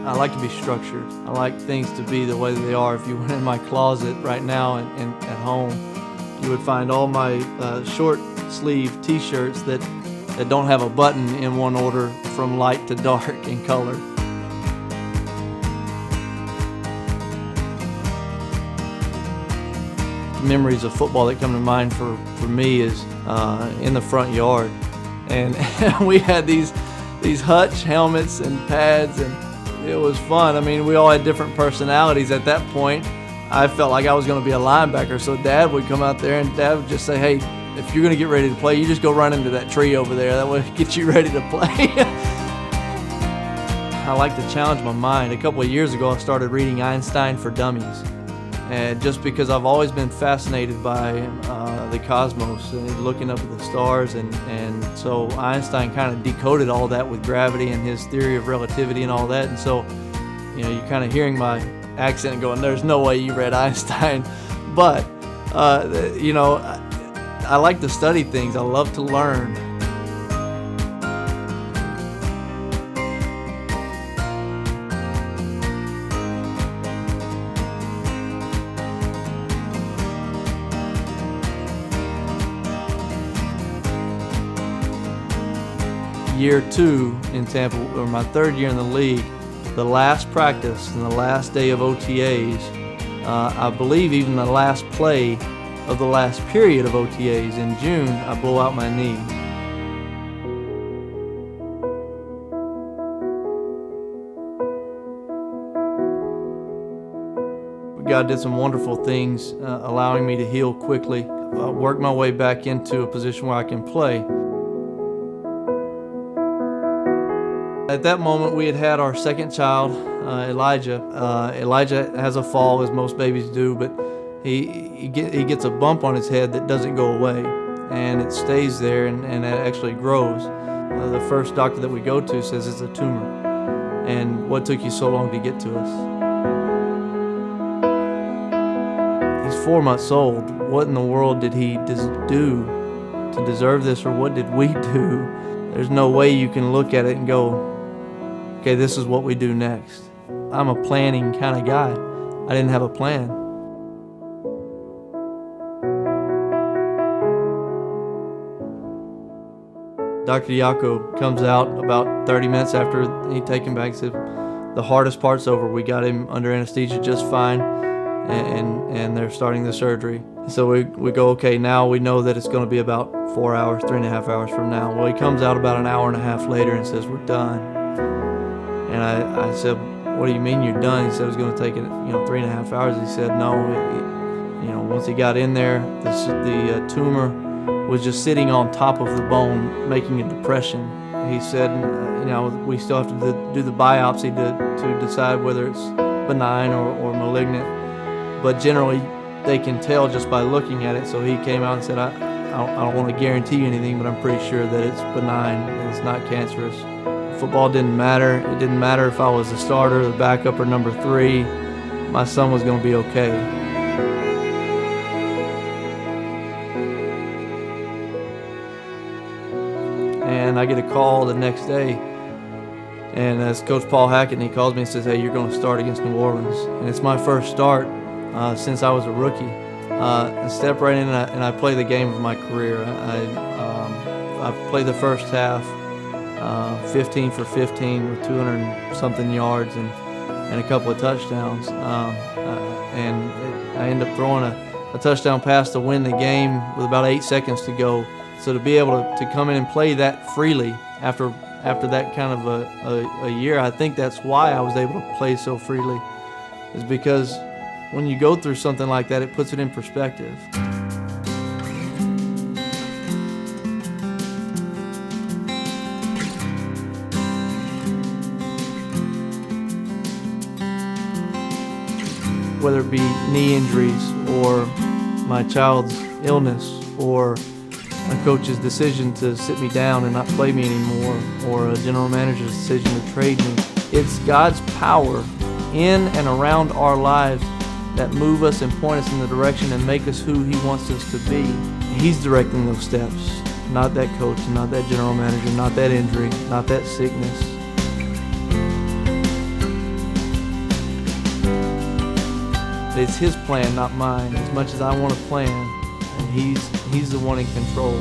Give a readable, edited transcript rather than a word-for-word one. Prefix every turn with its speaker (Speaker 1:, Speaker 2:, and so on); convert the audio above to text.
Speaker 1: I like to be structured. I like things to be the way that they are. If you went in my closet right now and at home, you would find all my short sleeve t-shirts that don't have a button in one order from light to dark in color. Memories of football that come to mind for me is in the front yard, and we had these hutch helmets and pads, and it was fun. I mean, we all had different personalities at that point. I felt like I was going to be a linebacker, so Dad would come out there and Dad would just say, "Hey, if you're going to get ready to play, you just go run into that tree over there. That will get you ready to play." I like to challenge my mind. A couple of years ago, I started reading Einstein for Dummies. And just because I've always been fascinated by the cosmos and looking up at the stars, and so Einstein kind of decoded all that with gravity and his theory of relativity and all that. And so, you're kind of hearing my accent and going, "There's no way you read Einstein," but I like to study things. I love to learn. Year 2 in Tampa, or my third year in the league, the last practice and the last day of OTAs, I believe even the last play of the last period of OTAs in June, I blow out my knee. God did some wonderful things, allowing me to heal quickly, work my way back into a position where I can play. At that moment, we had our second child, Elijah. Elijah has a fall, as most babies do, but he gets a bump on his head that doesn't go away, and it stays there, and it actually grows. The first doctor that we go to says it's a tumor. And what took you so long to get to us? He's 4 months old. What in the world did he do to deserve this, or what did we do? There's no way you can look at it and go, okay, this is what we do next. I'm a planning kind of guy. I didn't have a plan. Dr. Yaakov comes out about 30 minutes after he'd taken back and said, the hardest part's over. We got him under anesthesia just fine, and they're starting the surgery. So we go, okay, now we know that it's going to be about 4 hours, 3.5 hours from now. Well, he comes out about an hour and a half later and says, we're done. And I said, what do you mean you're done? He said it was going to take 3.5 hours. He said no. Once he got in there, the tumor was just sitting on top of the bone, making a depression. He said, we still have to do the biopsy to decide whether it's benign or malignant. But generally, they can tell just by looking at it. So he came out and said, I don't want to guarantee you anything, but I'm pretty sure that it's benign and it's not cancerous. Football didn't matter. It didn't matter if I was the starter, the backup, or number 3. My son was going to be okay. And I get a call the next day, and it's Coach Paul Hackett, and he calls me and says, hey, you're going to start against New Orleans. And it's my first start since I was a rookie. I step right in and I play the game of my career. I played the first half, 15 for 15 with 200-something yards and a couple of touchdowns. And I end up throwing a touchdown pass to win the game with about 8 seconds to go. So to be able to come in and play that freely after that kind of a year, I think that's why I was able to play so freely, is because when you go through something like that, it puts it in perspective. Whether it be knee injuries or my child's illness or a coach's decision to sit me down and not play me anymore, or a general manager's decision to trade me, it's God's power in and around our lives that move us and point us in the direction and make us who He wants us to be. He's directing those steps, not that coach, not that general manager, not that injury, not that sickness. But it's his plan, not mine. As much as I want to plan, and he's the one in control.